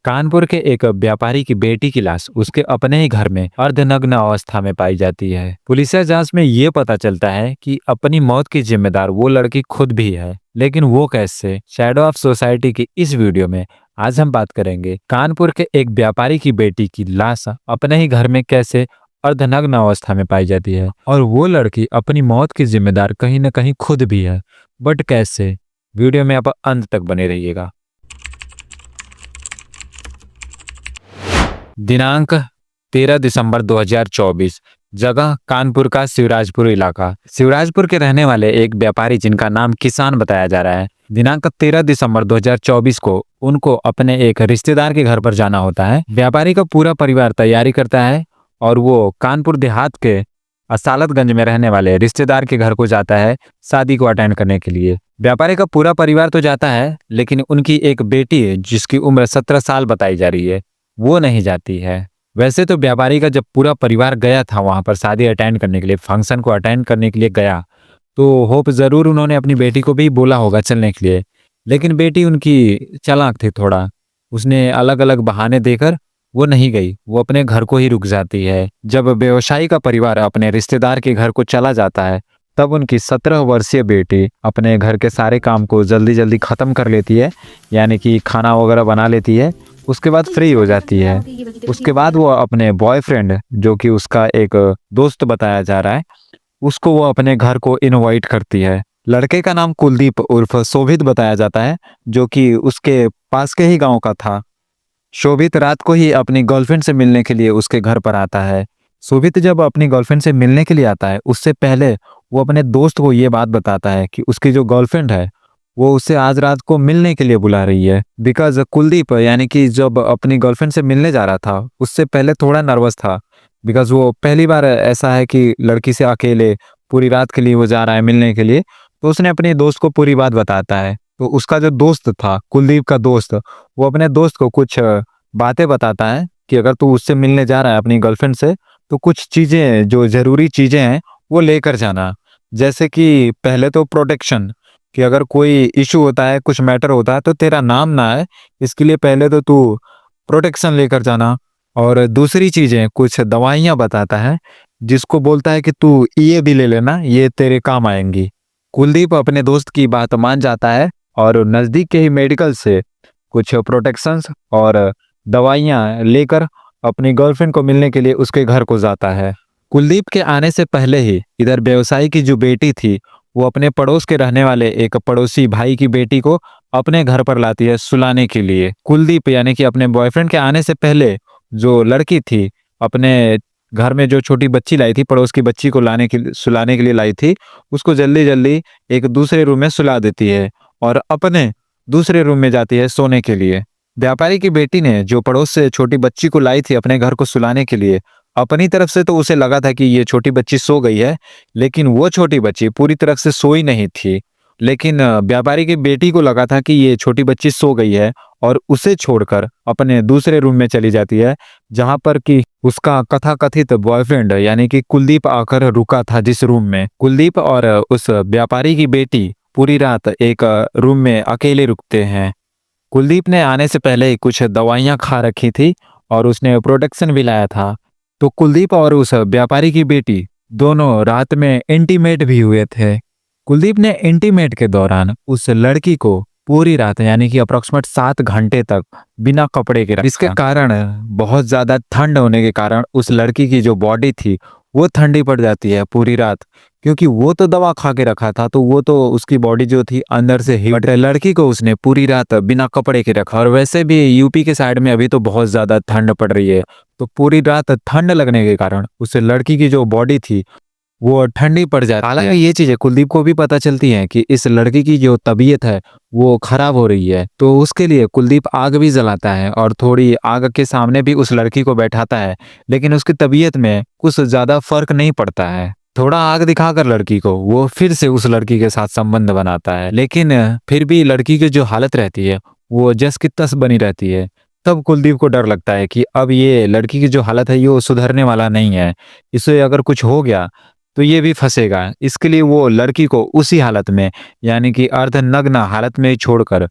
कानपुर के एक व्यापारी की बेटी की लाश उसके अपने ही घर में अर्धनग्न अवस्था में पाई जाती है। पुलिस जांच में ये पता चलता है कि अपनी मौत की जिम्मेदार वो लड़की खुद भी है, लेकिन वो कैसे? शैडो ऑफ सोसाइटी की इस वीडियो में आज हम बात करेंगे कानपुर के एक व्यापारी की बेटी की लाश अपने ही घर में कैसे अर्धनग्न अवस्था में पाई जाती है, और वो लड़की अपनी मौत की जिम्मेदार कहीं ना कहीं खुद भी है। बट कैसे? वीडियो में आप अंत तक बने रहिएगा। दिनांक 13 दिसंबर 2024। जगह कानपुर का शिवराजपुर इलाका। शिवराजपुर के रहने वाले एक व्यापारी जिनका नाम किसान बताया जा रहा है, दिनांक 13 दिसंबर 2024 को उनको अपने एक रिश्तेदार के घर पर जाना होता है। व्यापारी का पूरा परिवार तैयारी करता है और वो कानपुर देहात के असालतगंज में रहने वाले रिश्तेदार के घर को जाता है शादी को अटेंड करने के लिए। व्यापारी का पूरा परिवार तो जाता है, लेकिन उनकी एक बेटी है जिसकी उम्र 17 साल बताई जा रही है, वो नहीं जाती है। वैसे तो व्यापारी का जब पूरा परिवार गया था वहां पर शादी अटेंड करने के लिए, फंक्शन को अटेंड करने के लिए गया, तो होप जरूर उन्होंने अपनी बेटी को भी बोला होगा चलने के लिए, लेकिन बेटी उनकी चालाक थी थोड़ा। उसने अलग अलग बहाने देकर वो नहीं गई, वो अपने घर को ही रुक जाती है। जब व्यवसायी का परिवार अपने रिश्तेदार के घर को चला जाता है, तब उनकी 17 वर्षीय बेटी अपने घर के सारे काम को जल्दी जल्दी ख़त्म कर लेती है, यानी कि खाना वगैरह बना लेती है। उसके बाद फ्री हो जाती है। उसके बाद वो अपने बॉयफ्रेंड, जो कि उसका एक दोस्त बताया जा रहा है, उसको वो अपने घर को इनवाइट करती है। लड़के का नाम कुलदीप उर्फ शोभित बताया जाता है, जो कि उसके पास के ही गांव का था। शोभित रात को ही अपनी गर्लफ्रेंड से मिलने के लिए उसके घर पर आता है। शोभित जब अपनी गर्लफ्रेंड से मिलने के लिए आता है, उससे पहले वो अपने दोस्त को ये बात बताता है कि उसकी जो गर्लफ्रेंड है वो उसे आज रात को मिलने के लिए बुला रही है। बिकॉज कुलदीप यानी कि जब अपनी गर्लफ्रेंड से मिलने जा रहा था, उससे पहले थोड़ा नर्वस था। बिकॉज वो पहली बार ऐसा है कि लड़की से अकेले पूरी रात के लिए वो जा रहा है मिलने के लिए, तो उसने अपने दोस्त को पूरी बात बताता है। तो उसका जो दोस्त था, कुलदीप का दोस्त, वो अपने दोस्त को कुछ बातें बताता है कि अगर तू उससे मिलने जा रहा है अपनी गर्लफ्रेंड से, तो कुछ चीज़ें, जो ज़रूरी चीज़ें हैं, वो लेकर जाना। जैसे कि पहले तो प्रोटेक्शन, कि अगर कोई इशू होता है, कुछ मैटर होता है, तो तेरा नाम ना आए, इसके लिए पहले तो तू प्रोटेक्शन लेकर जाना। और दूसरी चीज़ें कुछ दवाइयाँ बताता है, जिसको बोलता है कि तू ये भी ले लेना, ये तेरे काम आएंगी। कुलदीप अपने दोस्त की बात मान जाता है और नज़दीक के ही मेडिकल से कुछ प्रोटेक्शंस और दवाइयाँ लेकर अपनी गर्लफ्रेंड को मिलने के लिए उसके घर को जाता है। कुलदीप के आने से पहले ही इधर व्यवसायी की जो बेटी थी, वो अपने पड़ोस के रहने वाले एक पड़ोसी भाई की बेटी को अपने घर पर लाती है सुलाने के लिए। कुलदीप यानी कि अपने बॉयफ्रेंड के आने से पहले जो लड़की थी, अपने घर में जो छोटी बच्ची लाई थी, पड़ोस की बच्ची को सुलाने के लिए लाई थी, उसको जल्दी जल्दी एक दूसरे रूम में सुला देती है और अपने दूसरे रूम में जाती है सोने के लिए। व्यापारी की बेटी ने जो पड़ोस से छोटी बच्ची को लाई थी अपने घर को सुलाने के लिए, अपनी तरफ से तो उसे लगा था कि ये छोटी बच्ची सो गई है, लेकिन वो छोटी बच्ची पूरी तरह से सोई नहीं थी। लेकिन व्यापारी की बेटी को लगा था कि ये छोटी बच्ची सो गई है और उसे छोड़कर अपने दूसरे रूम में चली जाती है, जहां पर कि उसका कथाकथित बॉयफ्रेंड यानी कि कुलदीप आकर रुका था जिस रूम में। कुलदीप और उस व्यापारी की बेटी पूरी रात एक रूम में अकेले रुकते हैं। कुलदीप ने आने से पहले ही कुछ दवाइयां खा रखी थी और उसने प्रोटेक्शन भी लाया था। तो कुलदीप और उस व्यापारी की बेटी दोनों रात में इंटीमेट भी हुए थे। कुलदीप ने इंटीमेट के दौरान उस लड़की को पूरी रात यानी कि अप्रोक्सीमेट 7 घंटे तक बिना कपड़े के रखा। इसके कारण बहुत ज्यादा ठंड होने के कारण उस लड़की की जो बॉडी थी वो ठंडी पड़ जाती है पूरी रात, क्योंकि वो तो दवा खा के रखा था, तो वो तो उसकी बॉडी जो थी अंदर से हीट। लड़की को उसने पूरी रात बिना कपड़े के रखा, और वैसे भी यूपी के साइड में अभी तो बहुत ज्यादा ठंड पड़ रही है, तो पूरी रात ठंड लगने के कारण उस लड़की की जो बॉडी थी वो ठंडी पड़ जाती है। हालांकि ये चीजें कुलदीप को भी पता चलती हैं कि इस लड़की की जो तबीयत है वो खराब हो रही है, तो उसके लिए कुलदीप आग भी जलाता है और थोड़ी आग के सामने भी उस लड़की को बैठाता है, लेकिन उसकी तबीयत में कुछ ज्यादा फर्क नहीं पड़ता है। थोड़ा आग दिखाकर लड़की को वो फिर से उस लड़की के साथ संबंध बनाता है, लेकिन फिर भी लड़की की जो हालत रहती है वो जस की तस बनी रहती है। तब कुलदीप को डर लगता है कि अब ये लड़की की जो हालत है ये वो सुधरने वाला नहीं है, इसे अगर कुछ हो गया तो ये भी फंसेगा। इसके लिए वो लड़की को उसी हालत में यानी कि अर्धनग्न हालत में ही छोड़कर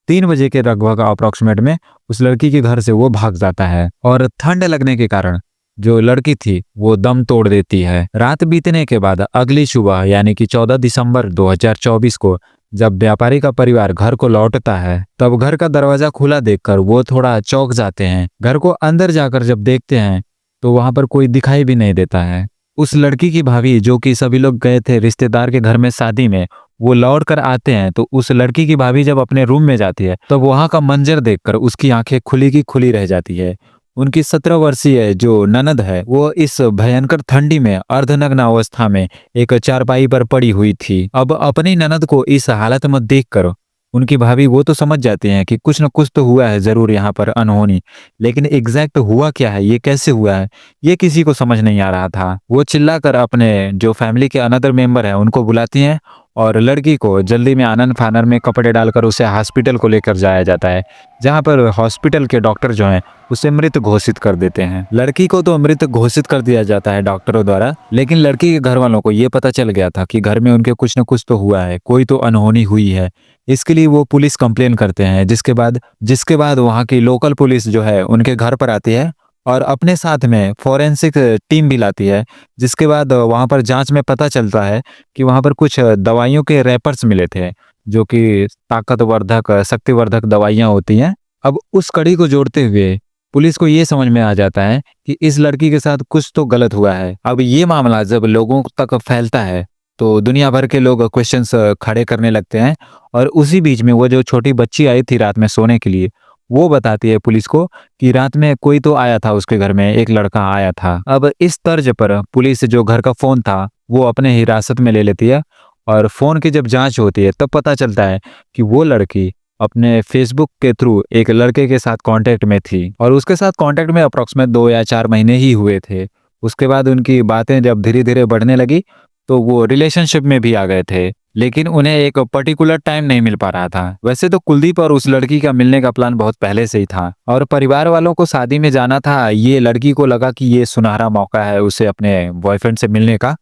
3 बजे के लगभग अप्रॉक्सीमेट में उस लड़की के घर से वो भाग जाता है और ठंड लगने के कारण जो लड़की थी वो दम तोड़ देती है। रात बीतने के बाद अगली सुबह यानी कि 14 दिसंबर 2024 को जब व्यापारी का परिवार घर को लौटता है तब घर का दरवाजा खुला देखकर वो थोड़ा चौंक जाते हैं। घर को अंदर जाकर जब देखते हैं तो वहां पर कोई दिखाई भी नहीं देता है। उस लड़की की भाभी जो कि सभी लोग गए थे रिश्तेदार के घर में शादी में, वो लौट कर आते हैं तो उस लड़की की भाभी जब अपने रूम में जाती है तो वहां का मंजर देखकर उसकी आंखें खुली की खुली रह जाती है। उनकी 17 वर्षीय जो ननद है वो इस भयंकर ठंडी में अर्धनग्न अवस्था में एक चारपाई पर पड़ी हुई थी। अब अपनी ननद को इस हालत में देखकर उनकी भाभी वो तो समझ जाती हैं कि कुछ न कुछ तो हुआ है जरूर यहाँ पर अनहोनी, लेकिन एग्जैक्ट हुआ क्या है, ये कैसे हुआ है, ये किसी को समझ नहीं आ रहा था। वो चिल्लाकर अपने जो फैमिली के अनदर मेंबर हैं उनको बुलाती हैं और लड़की को जल्दी में आनन फानन में कपड़े डालकर उसे हॉस्पिटल को लेकर जाया जाता है, जहां पर हॉस्पिटल के डॉक्टर जो हैं उसे मृत घोषित कर देते हैं। लड़की को तो मृत घोषित कर दिया जाता है डॉक्टरों द्वारा, लेकिन लड़की के घर वालों को ये पता चल गया था कि घर में उनके कुछ न कुछ तो हुआ है, कोई तो अनहोनी हुई है। इसके लिए वो पुलिस कंप्लेन करते हैं, जिसके बाद वहाँ की लोकल पुलिस जो है उनके घर पर आती है और अपने साथ में फोरेंसिक टीम भी लाती है। जिसके बाद वहाँ पर जांच में पता चलता है कि वहाँ पर कुछ दवाइयों के रैपर्स मिले थे जो कि ताकतवर्धक शक्तिवर्धक दवाइयाँ होती हैं। अब उस कड़ी को जोड़ते हुए पुलिस को ये समझ में आ जाता है कि इस लड़की के साथ कुछ तो गलत हुआ है। अब ये मामला जब लोगों तक फैलता है तो दुनिया भर के लोग क्वेश्चंस खड़े करने लगते हैं और उसी बीच में वो जो छोटी बच्ची आई थी रात में सोने के लिए, वो बताती है पुलिस को कि रात में कोई तो आया था उसके घर में, एक लड़का आया था। अब इस तर्ज पर पुलिस जो घर का फोन था वो अपने हिरासत में ले लेती है और फोन की जब जांच होती है तब पता चलता है कि वो लड़की अपने फेसबुक के थ्रू एक लड़के के साथ कांटेक्ट में थी और उसके साथ कांटेक्ट में अप्रॉक्सीमेट 2 या 4 महीने ही हुए थे। उसके बाद उनकी बातें जब धीरे धीरे बढ़ने लगी तो वो रिलेशनशिप में भी आ गए थे, लेकिन उन्हें एक पर्टिकुलर टाइम नहीं मिल पा रहा था। वैसे तो कुलदीप और उस लड़की का मिलने का प्लान बहुत पहले से ही था और परिवार वालों को शादी में जाना था। ये लड़की को लगा कि ये सुनहरा मौका है उसे अपने बॉयफ्रेंड से मिलने का,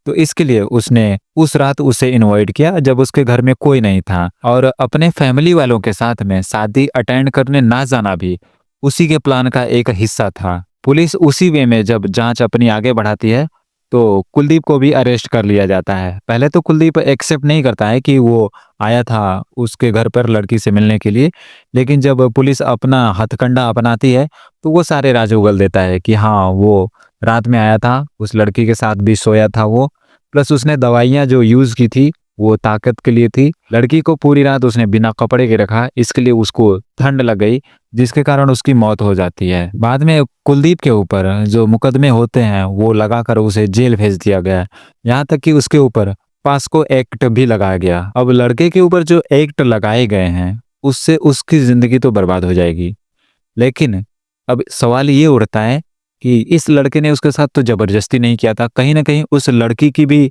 तो इसके लिए उसने उस रात उसे इनवाइट किया जब उसके घर में कोई नहीं था और अपने फैमिली वालों के साथ में शादी अटेंड करने ना जाना भी उसी के प्लान का एक हिस्सा था। पुलिस उसी वे में जब जांच अपनी आगे बढ़ाती है तो कुलदीप को भी अरेस्ट कर लिया जाता है। पहले तो कुलदीप एक्सेप्ट नहीं करता है कि वो आया था उसके घर पर लड़की से मिलने के लिए, लेकिन जब पुलिस अपना हथकंडा अपनाती है तो वो सारे राज उगल देता है कि हाँ वो रात में आया था, उस लड़की के साथ भी सोया था वो, प्लस उसने दवाइयाँ जो यूज की थी वो ताकत के लिए थी। लड़की को पूरी रात उसने बिना कपड़े के रखा, इसके लिए उसको ठंड लग गई जिसके कारण उसकी मौत हो जाती है। बाद में कुलदीप के ऊपर जो मुकदमे होते हैं वो लगाकर उसे जेल भेज दिया गया, यहाँ तक कि उसके ऊपर पास्को एक्ट भी लगाया गया। अब लड़के के ऊपर जो एक्ट लगाए गए हैं उससे उसकी जिंदगी तो बर्बाद हो जाएगी, लेकिन अब सवाल ये उठता है कि इस लड़के ने उसके साथ तो जबरदस्ती नहीं किया था, कहीं ना कहीं उस लड़की की भी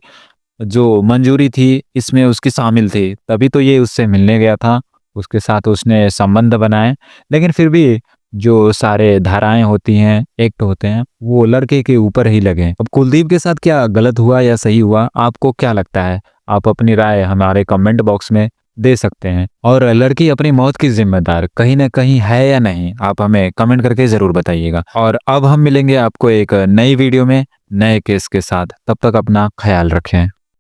जो मंजूरी थी इसमें उसकी शामिल थी, तभी तो ये उससे मिलने गया था, उसके साथ उसने संबंध बनाए। लेकिन फिर भी जो सारे धाराएं होती हैं, एक्ट होते हैं, वो लड़के के ऊपर ही लगे। अब कुलदीप के साथ क्या गलत हुआ या सही हुआ, आपको क्या लगता है? आप अपनी राय हमारे कमेंट बॉक्स में दे सकते हैं। और लड़की अपनी मौत की जिम्मेदार कहीं ना कहीं है या नहीं, आप हमें कमेंट करके जरूर बताइएगा। और अब हम मिलेंगे आपको एक नई वीडियो में नए केस के साथ, तब तक अपना ख्याल रखें।